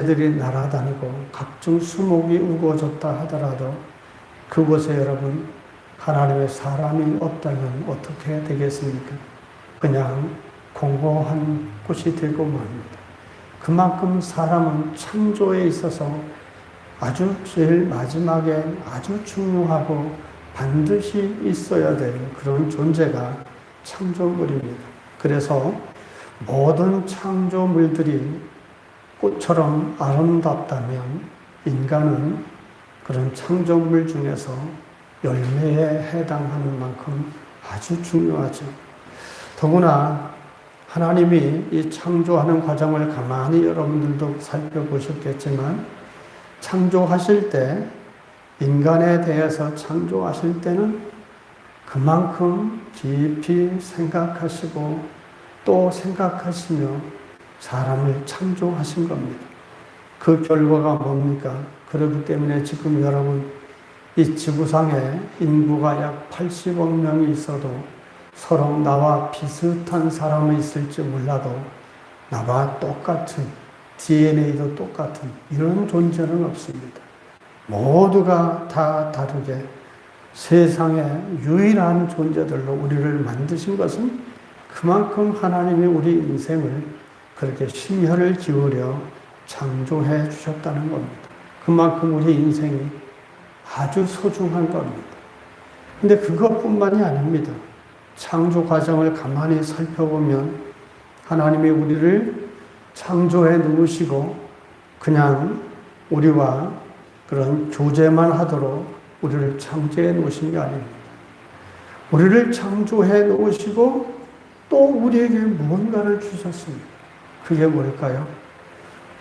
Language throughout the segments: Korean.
새들이 날아다니고 각종 수목이 우거졌다 하더라도 그곳에 여러분 하나님의 사람이 없다면 어떻게 되겠습니까? 그냥 공고한 곳이 되고 맙니다. 그만큼 사람은 창조에 있어서 아주 제일 마지막에 아주 중요하고 반드시 있어야 될 그런 존재가 창조물입니다. 그래서 모든 창조물들이 꽃처럼 아름답다면 인간은 그런 창조물 중에서 열매에 해당하는 만큼 아주 중요하죠. 더구나 하나님이 이 창조하는 과정을 가만히 여러분들도 살펴보셨겠지만 창조하실 때 인간에 대해서 창조하실 때는 그만큼 깊이 생각하시고 또 생각하시며 사람을 창조하신 겁니다. 그 결과가 뭡니까? 그렇기 때문에 지금 여러분 이 지구상에 인구가 약 80억 명이 있어도 서로 나와 비슷한 사람이 있을지 몰라도 나와 똑같은 DNA도 똑같은 이런 존재는 없습니다. 모두가 다 다르게 세상에 유일한 존재들로 우리를 만드신 것은 그만큼 하나님이 우리 인생을 그렇게 심혈을 기울여 창조해 주셨다는 겁니다. 그만큼 우리 인생이 아주 소중한 겁니다. 근데 그것뿐만이 아닙니다. 창조 과정을 가만히 살펴보면 하나님이 우리를 창조해 놓으시고 그냥 우리와 그런 교제만 하도록 우리를 창조해 놓으신 게 아닙니다. 우리를 창조해 놓으시고 또 우리에게 무언가를 주셨습니다. 그게 뭘까요?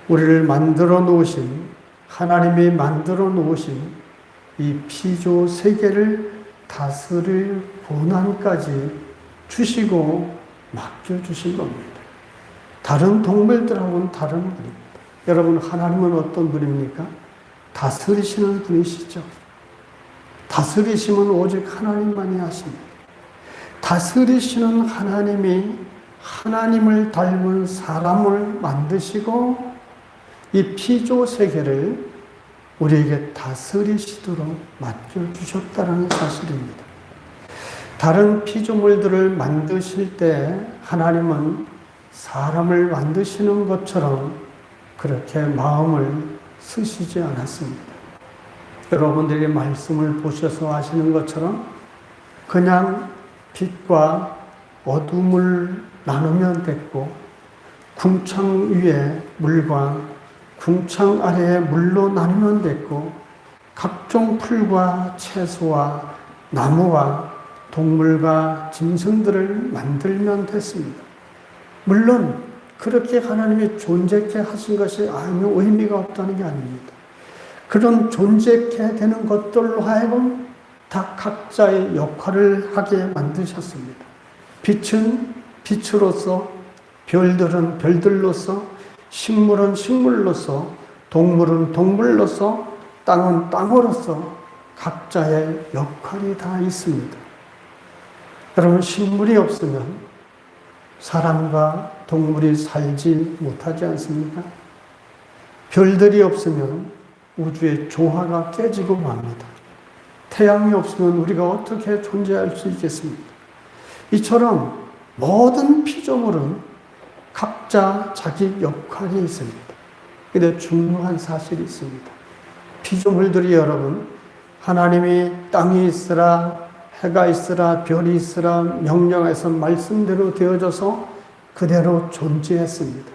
우리를 만들어 놓으신, 하나님이 만들어 놓으신 이 피조 세계를 다스릴 권한까지 주시고 맡겨주신 겁니다. 다른 동물들하고는 다른 분입니다. 여러분, 하나님은 어떤 분입니까? 다스리시는 분이시죠. 다스리심은 오직 하나님만이 하십니다. 다스리시는 하나님이 하나님을 닮은 사람을 만드시고 이 피조 세계를 우리에게 다스리시도록 맡겨주셨다는 사실입니다. 다른 피조물들을 만드실 때 하나님은 사람을 만드시는 것처럼 그렇게 마음을 쓰시지 않았습니다. 여러분들이 말씀을 보셔서 아시는 것처럼 그냥 빛과 어둠을 나누면 됐고 궁창 위에 물과 궁창 아래에 물로 나누면 됐고 각종 풀과 채소와 나무와 동물과 짐승들을 만들면 됐습니다. 물론 그렇게 하나님이 존재케 하신 것이 아무 의미가 없다는 게 아닙니다. 그런 존재케 되는 것들로 하여금 다 각자의 역할을 하게 만드셨습니다. 빛은 빛으로서, 별들은 별들로서, 식물은 식물로서, 동물은 동물로서, 땅은 땅으로서 각자의 역할이 다 있습니다. 여러분, 식물이 없으면 사람과 동물이 살지 못하지 않습니까? 별들이 없으면 우주의 조화가 깨지고 맙니다. 태양이 없으면 우리가 어떻게 존재할 수 있겠습니까? 이처럼 모든 피조물은 각자 자기 역할이 있습니다. 근데 중요한 사실이 있습니다. 피조물들이 여러분, 하나님이 땅이 있으라, 해가 있으라, 별이 있으라 명령해서 말씀대로 되어져서 그대로 존재했습니다.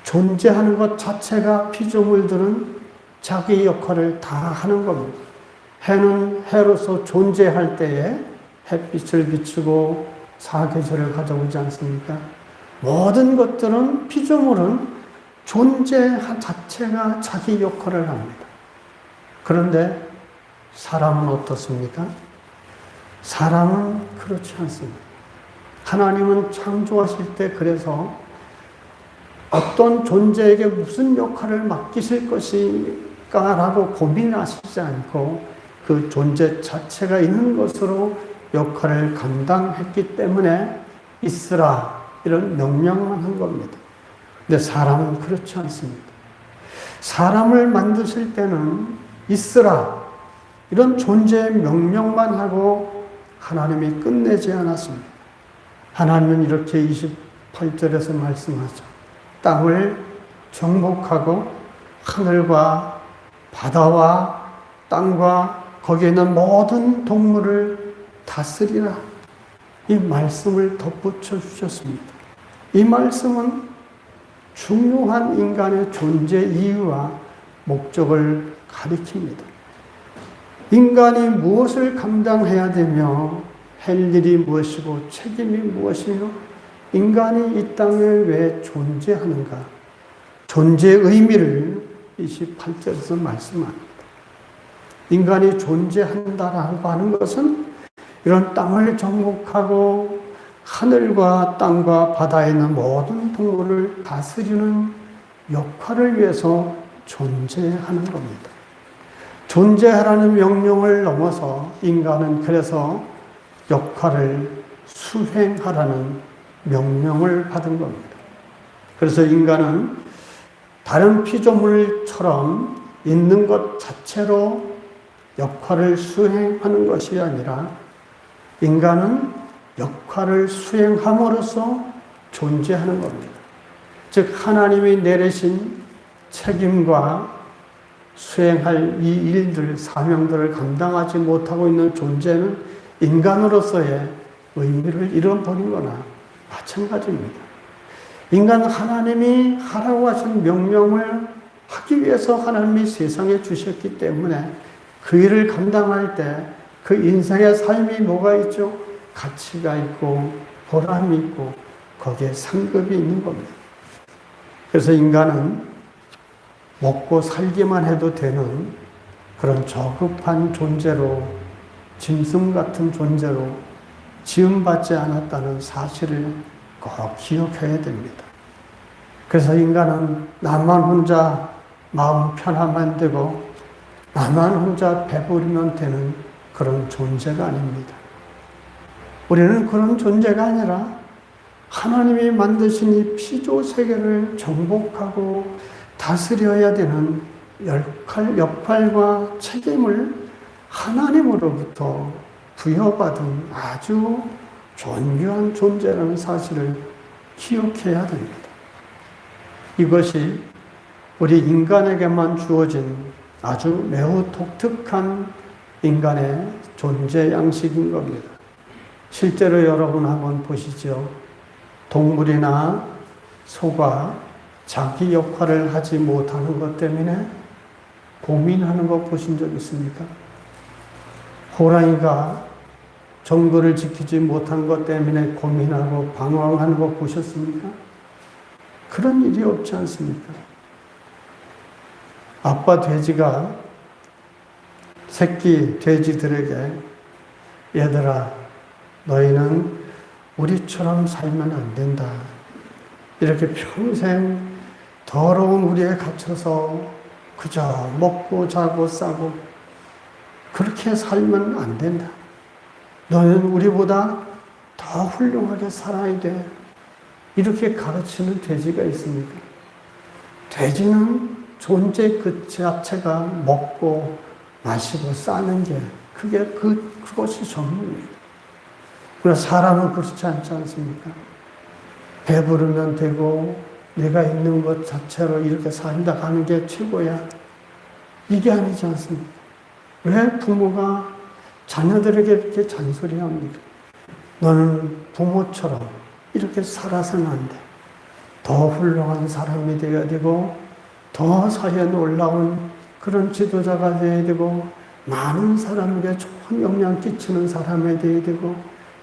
존재하는 것 자체가 피조물들은 자기 역할을 다 하는 겁니다. 해는 해로서 존재할 때에 햇빛을 비추고 사계절을 가져오지 않습니까? 모든 것들은 피조물은 존재 자체가 자기 역할을 합니다. 그런데 사람은 어떻습니까? 사람은 그렇지 않습니다. 하나님은 창조하실 때 그래서 어떤 존재에게 무슨 역할을 맡기실 것일까라고 고민하시지 않고 그 존재 자체가 있는 것으로 역할을 감당했기 때문에 있으라 이런 명령만 한 겁니다. 근데 사람은 그렇지 않습니다. 사람을 만드실 때는 있으라 이런 존재의 명령만 하고 하나님이 끝내지 않았습니다. 하나님은 이렇게 28절에서 말씀하죠. 땅을 정복하고 하늘과 바다와 땅과 거기에 있는 모든 동물을 다스리라. 이 말씀을 덧붙여 주셨습니다. 이 말씀은 중요한 인간의 존재 이유와 목적을 가리킵니다. 인간이 무엇을 감당해야 되며 할 일이 무엇이고 책임이 무엇이며 인간이 이 땅에 왜 존재하는가? 존재의 의미를 28절에서 말씀합니다. 인간이 존재한다라고 하는 것은 이런 땅을 정복하고 하늘과 땅과 바다에 있는 모든 동물을 다스리는 역할을 위해서 존재하는 겁니다. 존재하라는 명령을 넘어서 인간은 그래서 역할을 수행하라는 명령을 받은 겁니다. 그래서 인간은 다른 피조물처럼 있는 것 자체로 역할을 수행하는 것이 아니라 인간은 역할을 수행함으로써 존재하는 겁니다. 즉 하나님이 내리신 책임과 수행할 이 일들, 사명들을 감당하지 못하고 있는 존재는 인간으로서의 의미를 잃어버린 거나 마찬가지입니다. 인간은 하나님이 하라고 하신 명령을 하기 위해서 하나님이 세상에 주셨기 때문에 그 일을 감당할 때 그 인생의 삶이 뭐가 있죠? 가치가 있고 보람이 있고 거기에 상급이 있는 겁니다. 그래서 인간은 먹고 살기만 해도 되는 그런 저급한 존재로, 짐승 같은 존재로 지음받지 않았다는 사실을 꼭 기억해야 됩니다. 그래서 인간은 나만 혼자 마음 편하면 되고 나만 혼자 배부르면 되는 그런 존재가 아닙니다. 우리는 그런 존재가 아니라 하나님이 만드신 이 피조 세계를 정복하고 다스려야 되는 역할과 책임을 하나님으로부터 부여받은 아주 존귀한 존재라는 사실을 기억해야 됩니다. 이것이 우리 인간에게만 주어진 아주 매우 독특한 인간의 존재 양식인 겁니다. 실제로 여러분 한번 보시죠. 동물이나 소가 자기 역할을 하지 못하는 것 때문에 고민하는 거 보신 적 있습니까? 호랑이가 정글을 지키지 못한 것 때문에 고민하고 방황하는 거 보셨습니까? 그런 일이 없지 않습니까? 아빠 돼지가 새끼 돼지들에게 얘들아 너희는 우리처럼 살면 안 된다. 이렇게 평생 더러운 우리에 갇혀서 그저 먹고 자고 싸고 그렇게 살면 안 된다. 너는 우리보다 더 훌륭하게 살아야 돼. 이렇게 가르치는 돼지가 있습니까? 돼지는 존재 그 자체가 먹고 마시고 싸는 게 그것이 전부입니다. 그러나 사람은 그렇지 않지 않습니까? 배부르면 되고 내가 있는 것 자체로 이렇게 살다 가는 게 최고야. 이게 아니지 않습니까? 왜 부모가 자녀들에게 이렇게 잔소리합니까? 너는 부모처럼 이렇게 살아서는 안 돼. 더 훌륭한 사람이 되어야 되고 더 사회에 놀라운 그런 지도자가 되어야 되고 많은 사람에게 좋은 영향 끼치는 사람이 되어야 되고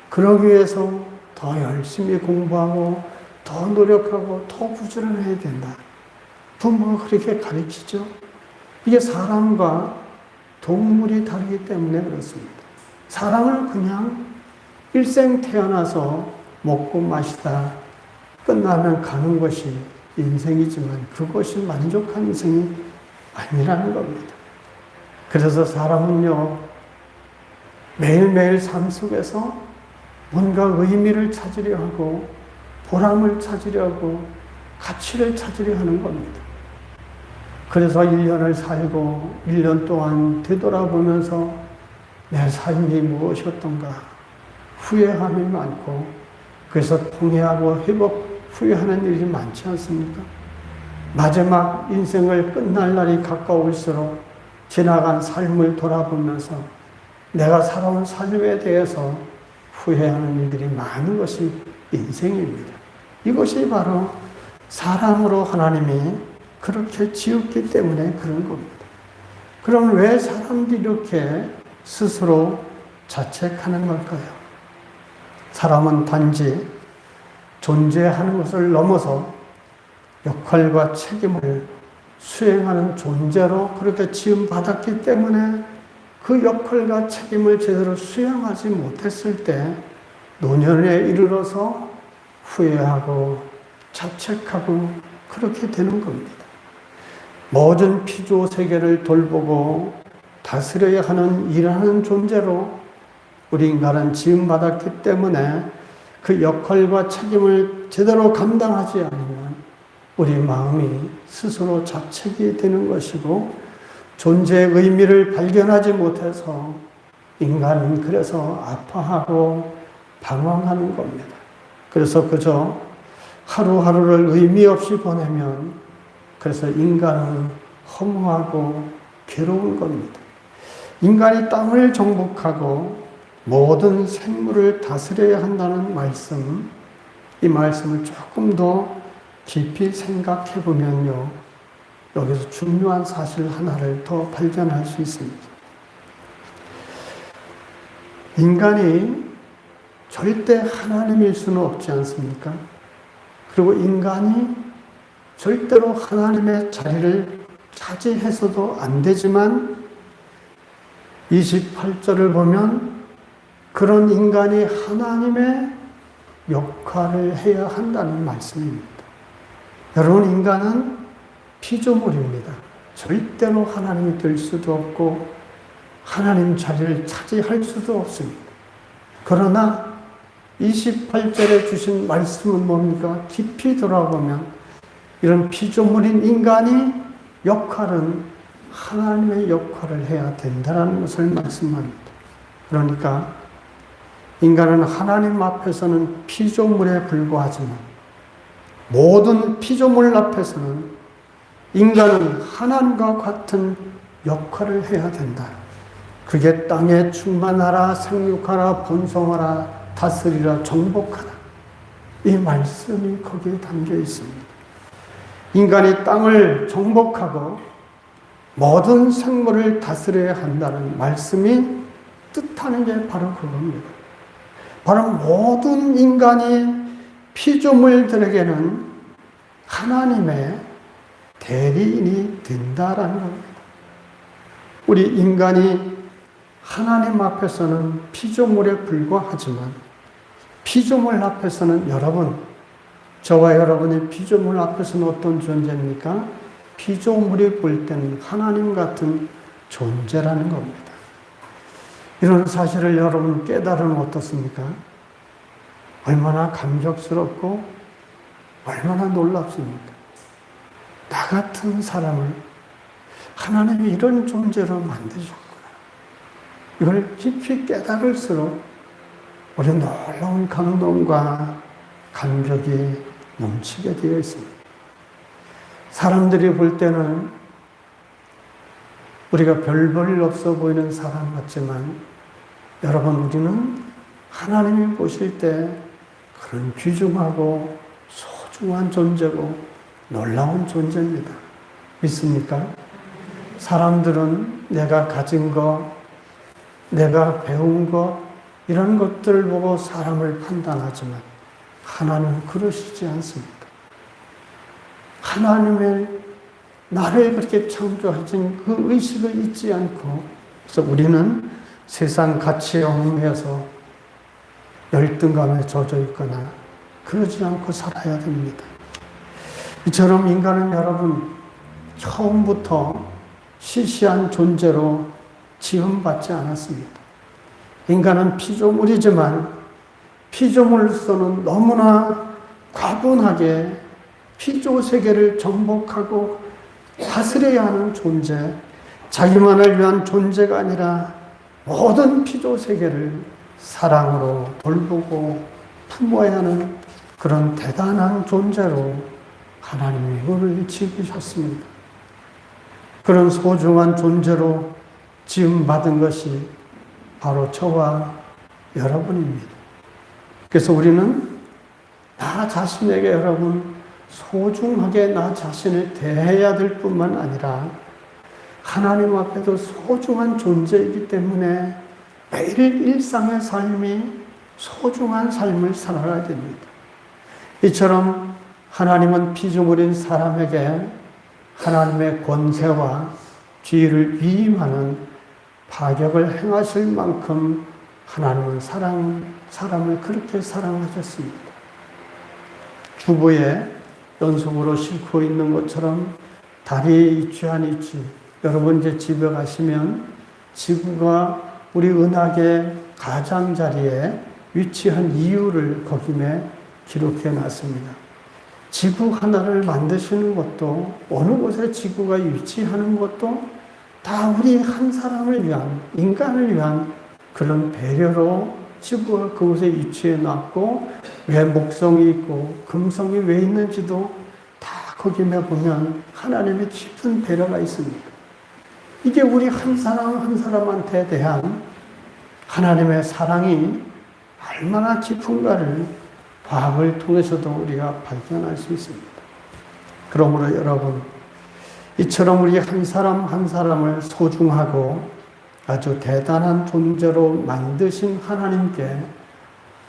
그러기 위해서 더 열심히 공부하고 더 노력하고 더 부지런해야 된다. 부모가 그렇게 가르치죠. 이게 사람과 동물이 다르기 때문에 그렇습니다. 사람은 그냥 일생 태어나서 먹고 마시다 끝나면 가는 것이 인생이지만 그것이 만족한 인생이 아니라는 겁니다. 그래서 사람은요, 매일매일 삶 속에서 뭔가 의미를 찾으려 하고 보람을 찾으려 하고 가치를 찾으려 하는 겁니다. 그래서 1년을 살고 1년 동안 되돌아보면서 내 삶이 무엇이었던가 후회함이 많고, 그래서 통회하고 후회하는 일이 많지 않습니까? 마지막 인생을 끝날 날이 가까울수록 지나간 삶을 돌아보면서 내가 살아온 삶에 대해서 후회하는 일들이 많은 것이 인생입니다. 이것이 바로 사람으로 하나님이 그렇게 지었기 때문에 그런 겁니다. 그럼 왜 사람들이 이렇게 스스로 자책하는 걸까요? 사람은 단지 존재하는 것을 넘어서 역할과 책임을 수행하는 존재로 그렇게 지음받았기 때문에 그 역할과 책임을 제대로 수행하지 못했을 때 노년에 이르러서 후회하고 자책하고 그렇게 되는 겁니다. 모든 피조 세계를 돌보고 다스려야 하는 일하는 존재로 우리 인간은 지음받았기 때문에 그 역할과 책임을 제대로 감당하지 않으면 우리 마음이 스스로 자책이 되는 것이고, 존재의 의미를 발견하지 못해서 인간은 그래서 아파하고 방황하는 겁니다. 그래서 그저 하루하루를 의미 없이 보내면 그래서 인간은 허무하고 괴로운 겁니다. 인간이 땅을 정복하고 모든 생물을 다스려야 한다는 말씀, 이 말씀을 조금 더 깊이 생각해 보면요, 여기서 중요한 사실 하나를 더 발견할 수 있습니다. 인간이 절대 하나님일 수는 없지 않습니까? 그리고 인간이 절대로 하나님의 자리를 차지해서도 안 되지만 28절을 보면 그런 인간이 하나님의 역할을 해야 한다는 말씀입니다. 여러분, 인간은 피조물입니다. 절대로 하나님이 될 수도 없고 하나님 자리를 차지할 수도 없습니다. 그러나 28절에 주신 말씀은 뭡니까? 깊이 돌아보면 이런 피조물인 인간이 역할은 하나님의 역할을 해야 된다는 것을 말씀합니다. 그러니까 인간은 하나님 앞에서는 피조물에 불과하지만 모든 피조물 앞에서는 인간은 하나님과 같은 역할을 해야 된다. 그게 땅에 충만하라, 생육하라, 번성하라, 다스리라, 정복하라. 이 말씀이 거기에 담겨 있습니다. 인간이 땅을 정복하고 모든 생물을 다스려야 한다는 말씀이 뜻하는 게 바로 그겁니다. 바로 모든 인간이 피조물들에게는 하나님의 대리인이 된다라는 겁니다. 우리 인간이 하나님 앞에서는 피조물에 불과하지만 피조물 앞에서는 여러분, 저와 여러분의 피조물 앞에서는 어떤 존재입니까? 피조물이 볼 때는 하나님 같은 존재라는 겁니다. 이런 사실을 여러분 깨달으면 어떻습니까? 얼마나 감격스럽고 얼마나 놀랍습니까? 나 같은 사람을 하나님이 이런 존재로 만드셨구나. 이걸 깊이 깨달을수록 우리 놀라운 감동과 감격이 넘치게 되어 있습니다. 사람들이 볼 때는 우리가 별 볼 일 없어 보이는 사람 같지만 여러분, 우리는 하나님이 보실 때 그런 귀중하고 소중한 존재고 놀라운 존재입니다. 믿습니까? 사람들은 내가 가진 것, 내가 배운 것, 이런 것들을 보고 사람을 판단하지만 하나님은 그러시지 않습니다. 하나님의 나를 그렇게 창조하신 그 의식을 잊지 않고, 그래서 우리는 세상 가치에 얽매여서 열등감에 젖어 있거나 그러지 않고 살아야 됩니다. 이처럼 인간은 여러분 처음부터 시시한 존재로 지음받지 않았습니다. 인간은 피조물이지만 피조물로서는 너무나 과분하게 피조 세계를 정복하고 다스려야 하는 존재, 자기만을 위한 존재가 아니라 모든 피조 세계를 사랑으로 돌보고 품어야 하는 그런 대단한 존재로 하나님이 우리를 지으셨습니다. 그런 소중한 존재로 지음받은 것이 바로 저와 여러분입니다. 그래서 우리는 나 자신에게 여러분 소중하게 나 자신을 대해야 될 뿐만 아니라 하나님 앞에도 소중한 존재이기 때문에 매일 일상의 삶이 소중한 삶을 살아야 됩니다. 이처럼 하나님은 피조물인 사람에게 하나님의 권세와 지위를 위임하는 파격을 행하실 만큼 하나님은 사람을 그렇게 사랑하셨습니다. 주보에 연속으로 싣고 있는 것처럼 다리에 위치한 위치, 여러분 이제 집에 가시면 지구가 우리 은하계 가장자리에 위치한 이유를 거기에 기록해 놨습니다. 지구 하나를 만드시는 것도 어느 곳에 지구가 위치하는 것도 다 우리 한 사람을 위한, 인간을 위한 그런 배려로 지구가 그곳에 위치해 놨고 왜 목성이 있고 금성이 왜 있는지도 다 거기에 보면 하나님의 깊은 배려가 있습니다. 이게 우리 한 사람 한 사람한테 대한 하나님의 사랑이 얼마나 깊은가를 과학을 통해서도 우리가 발견할 수 있습니다. 그러므로 여러분, 이처럼 우리 한 사람 한 사람을 소중하고 아주 대단한 존재로 만드신 하나님께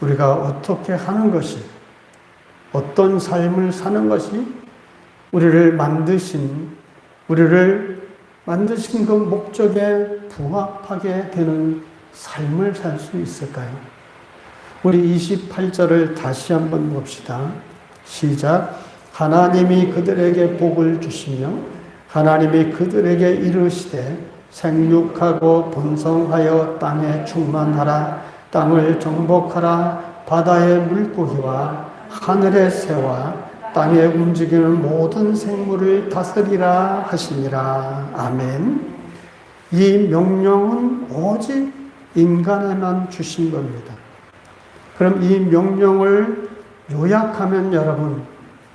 우리가 어떻게 하는 것이, 어떤 삶을 사는 것이 우리를 만드신 그 목적에 부합하게 되는 삶을 살 수 있을까요? 우리 28절을 다시 한번 봅시다. 시작. 하나님이 그들에게 복을 주시며 하나님이 그들에게 이르시되 생육하고 번성하여 땅에 충만하라. 땅을 정복하라. 바다의 물고기와 하늘의 새와 땅에 움직이는 모든 생물을 다스리라 하시니라. 아멘. 이 명령은 오직 인간에만 주신 겁니다. 그럼 이 명령을 요약하면 여러분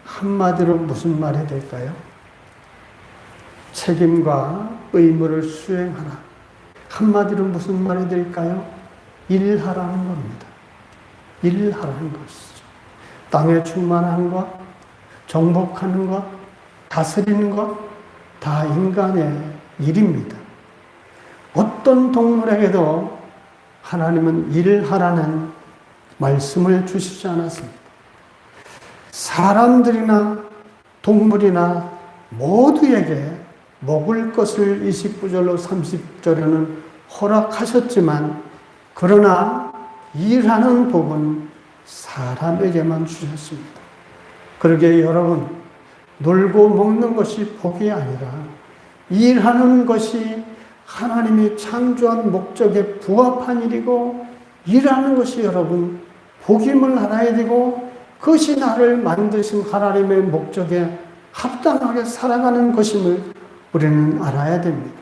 한마디로 무슨 말이 될까요? 책임과 의무를 수행하라. 한마디로 무슨 말이 될까요? 일하라는 겁니다. 일하라는 것이죠. 땅에 충만한 것, 정복하는 것, 다스리는 것, 다 인간의 일입니다. 어떤 동물에게도 하나님은 일하라는 말씀을 주시지 않았습니다. 사람들이나 동물이나 모두에게 먹을 것을 29절로 30절에는 허락하셨지만 그러나 일하는 복은 사람에게만 주셨습니다. 그러게 여러분, 놀고 먹는 것이 복이 아니라 일하는 것이 하나님이 창조한 목적에 부합한 일이고 일하는 것이 여러분 복임을 알아야 되고 그것이 나를 만드신 하나님의 목적에 합당하게 살아가는 것임을 우리는 알아야 됩니다.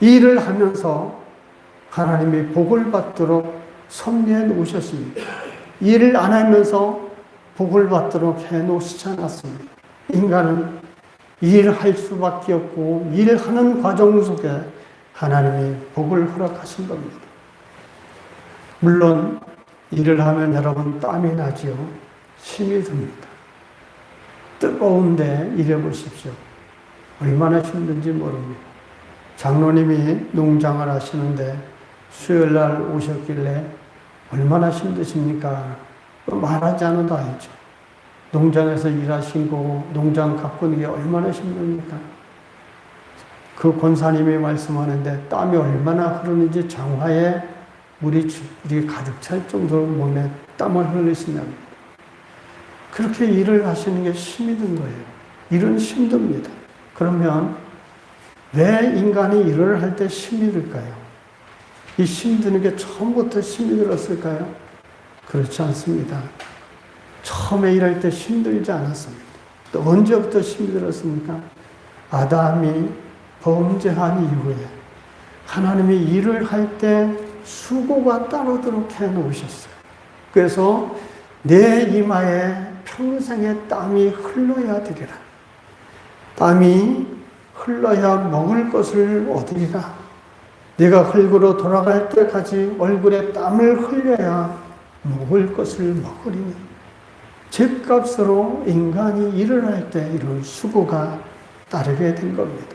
일을 하면서 하나님이 복을 받도록 섭리해 놓으셨습니다. 일을 안 하면서 복을 받도록 해 놓으시지 않았습니다. 인간은 일할 수밖에 없고 일하는 과정 속에 하나님이 복을 허락하신 겁니다. 물론 일을 하면 여러분 땀이 나지요. 힘이 듭니다. 뜨거운데 일해보십시오. 얼마나 힘든지 모릅니다. 장로님이 농장을 하시는데 수요일날 오셨길래 얼마나 힘드십니까? 말하지 않아도 알죠. 농장에서 일하시고 농장 가꾸는 게 얼마나 힘듭니까? 그 권사님이 말씀하는데 땀이 얼마나 흐르는지 장화에 물이 가득 찰 정도로 몸에 땀을 흘리신답니다. 그렇게 일을 하시는 게 힘이 든 거예요. 일은 힘듭니다. 그러면 왜 인간이 일을 할 때 힘이 들까요? 이 힘드는 게 처음부터 힘이 들었을까요? 그렇지 않습니다. 처음에 일할 때 힘들지 않았습니다. 또 언제부터 힘이 들었습니까? 아담이 범죄한 이후에 하나님이 일을 할 때 수고가 따르도록 해놓으셨어요. 그래서 내 이마에 평생의 땀이 흘러야 되리라. 땀이 흘러야 먹을 것을 얻으리라. 내가 흙으로 돌아갈 때까지 얼굴에 땀을 흘려야 먹을 것을 먹으리니, 죗값으로 인간이 일을 할 때 이런 수고가 따르게 된 겁니다.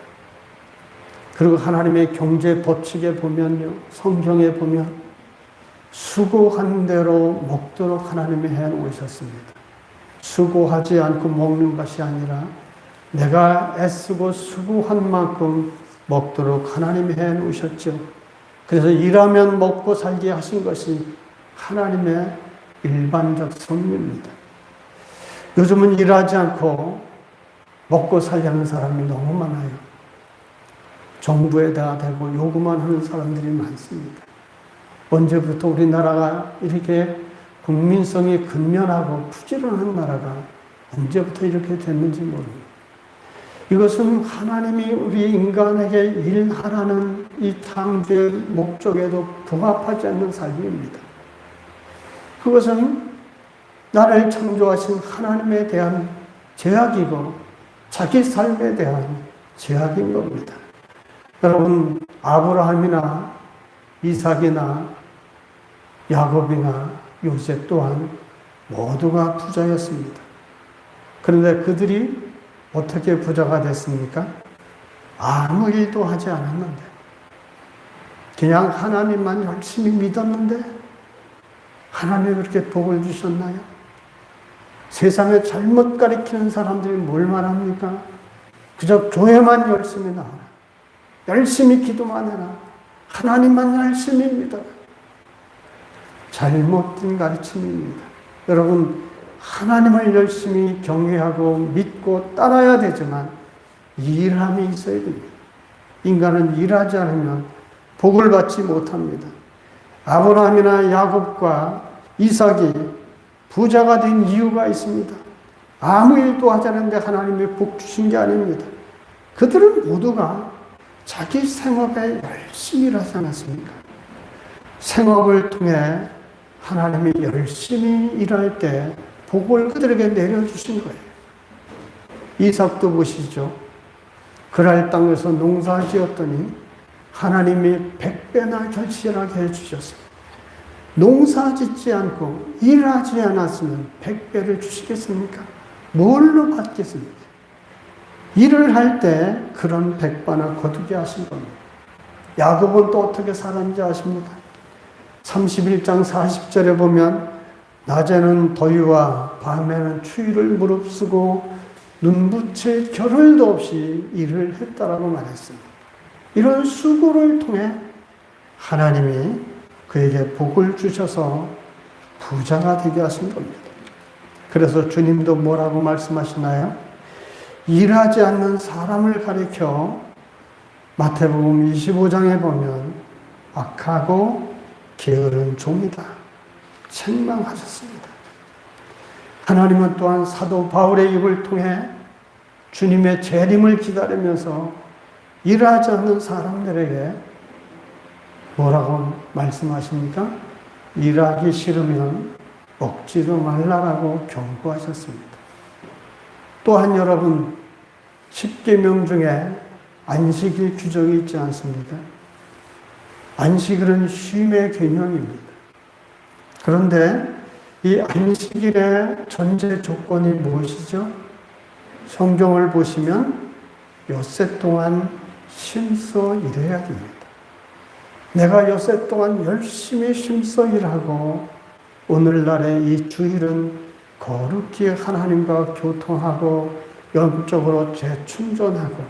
그리고 하나님의 경제 법칙에 보면요, 성경에 보면 수고한 대로 먹도록 하나님이 해놓으셨습니다. 수고하지 않고 먹는 것이 아니라 내가 애쓰고 수고한 만큼 먹도록 하나님이 해놓으셨죠. 그래서 일하면 먹고 살게 하신 것이 하나님의 일반적 섭리입니다. 요즘은 일하지 않고 먹고 살려는 사람이 너무 많아요. 정부에다 대고 요구만 하는 사람들이 많습니다. 언제부터 우리나라가 이렇게 국민성이 근면하고 부지런한 나라가 언제부터 이렇게 됐는지 모릅니다. 이것은 하나님이 우리 인간에게 일하라는 이 창조의 목적에도 부합하지 않는 삶입니다. 그것은 나를 창조하신 하나님에 대한 제약이고 자기 삶에 대한 제약인 겁니다. 여러분, 아브라함이나 이삭이나 야곱이나 요셉 또한 모두가 부자였습니다. 그런데 그들이 어떻게 부자가 됐습니까? 아무 일도 하지 않았는데, 그냥 하나님만 열심히 믿었는데 하나님이 그렇게 복을 주셨나요? 세상에 잘못 가리키는 사람들이 뭘 말합니까? 그저 교회만 열심히 나와라, 열심히 기도만 해라, 하나님만 열심히 믿어라. 잘못된 가르침입니다. 여러분, 하나님을 열심히 경외하고 믿고 따라야 되지만 일함이 있어야 됩니다. 인간은 일하지 않으면 복을 받지 못합니다. 아브라함이나 야곱과 이삭이 부자가 된 이유가 있습니다. 아무 일도 하지 않는데 하나님이 복 주신 게 아닙니다. 그들은 모두가 자기 생업에 열심히 일하지 않았습니까? 생업을 통해 하나님이 열심히 일할 때 복을 그들에게 내려주신 거예요. 이삭도 보시죠. 그랄 땅에서 농사 지었더니 하나님이 100배나 결실하게 해주셨어요. 농사 짓지 않고 일하지 않았으면 100배를 주시겠습니까? 뭘로 받겠습니까? 일을 할 때 그런 100배나 거두게 하신 겁니다. 야곱은 또 어떻게 살았는지 아십니까? 31장 40절에 보면 낮에는 더위와 밤에는 추위를 무릅쓰고 눈붙일 겨를도 없이 일을 했다라고 말했습니다. 이런 수고를 통해 하나님이 그에게 복을 주셔서 부자가 되게 하신 겁니다. 그래서 주님도 뭐라고 말씀하시나요? 일하지 않는 사람을 가리켜 마태복음 25장에 보면 악하고 게으른 종이다 책망하셨습니다. 하나님은 또한 사도 바울의 입을 통해 주님의 재림을 기다리면서 일하지 않는 사람들에게 뭐라고 말씀하십니까? 일하기 싫으면 먹지도 말라라고 경고하셨습니다. 또한 여러분, 10계명 중에 안식일 규정이 있지 않습니까? 안식일은 쉼의 개념입니다. 그런데 이 안식일의 전제 조건이 무엇이죠? 성경을 보시면 엿새 동안 쉼써 일해야 됩니다. 내가 엿새 동안 열심히 쉼써 일하고 오늘날의 이 주일은 거룩히 하나님과 교통하고 영적으로 재충전하고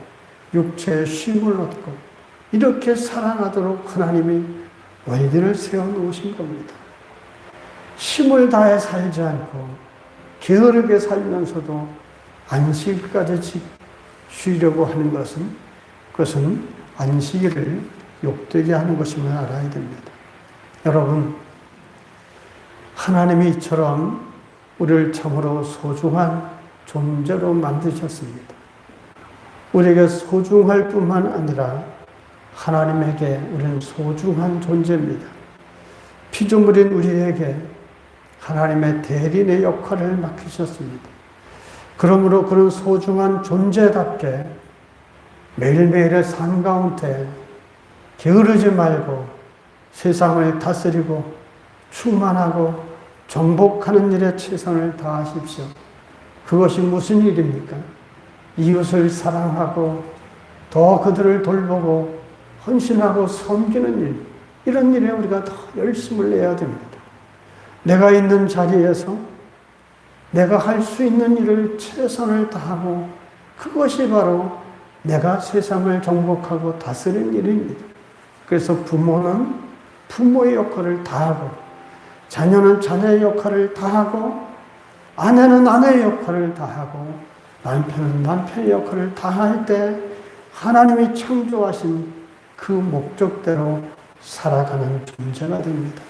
육체의 쉼을 얻고 이렇게 살아가도록 하나님이 원리를 세워놓으신 겁니다. 힘을 다해 살지 않고 게으르게 살면서도 안식일까지 쉬려고 하는 것은 그것은 안식일을 욕되게 하는 것임을 알아야 됩니다. 여러분, 하나님이 이처럼 우리를 참으로 소중한 존재로 만드셨습니다. 우리에게 소중할 뿐만 아니라 하나님에게 우리는 소중한 존재입니다. 피조물인 우리에게 하나님의 대리인의 역할을 맡기셨습니다. 그러므로 그런 소중한 존재답게 매일매일의 삶 가운데 게으르지 말고 세상을 다스리고 충만하고 정복하는 일에 최선을 다하십시오. 그것이 무슨 일입니까? 이웃을 사랑하고 더 그들을 돌보고 헌신하고 섬기는 일, 이런 일에 우리가 더 열심을 내야 됩니다. 내가 있는 자리에서 내가 할 수 있는 일을 최선을 다하고 그것이 바로 내가 세상을 정복하고 다스리는 일입니다. 그래서 부모는 부모의 역할을 다하고 자녀는 자녀의 역할을 다하고 아내는 아내의 역할을 다하고 남편은 남편의 역할을 다할 때 하나님이 창조하신 그 목적대로 살아가는 존재가 됩니다.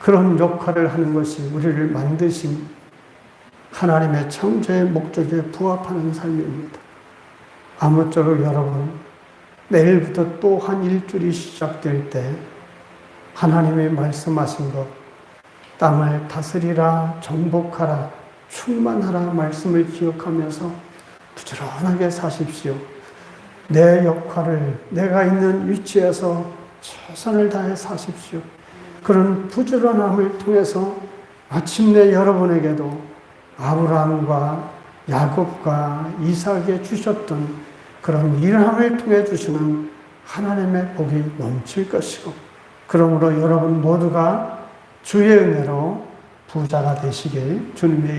그런 역할을 하는 것이 우리를 만드신 하나님의 창조의 목적에 부합하는 삶입니다. 아무쪼록 여러분, 내일부터 또 한 일주일이 시작될 때 하나님이 말씀하신 것, 땅을 다스리라, 정복하라, 충만하라 말씀을 기억하면서 부지런하게 사십시오. 내 역할을 내가 있는 위치에서 최선을 다해 사십시오. 그런 부지런함을 통해서 마침내 여러분에게도 아브라함과 야곱과 이삭에게 주셨던 그런 일함을 통해 주시는 하나님의 복이 넘칠 것이고, 그러므로 여러분 모두가 주의 은혜로 부자가 되시길 주님의 이름으로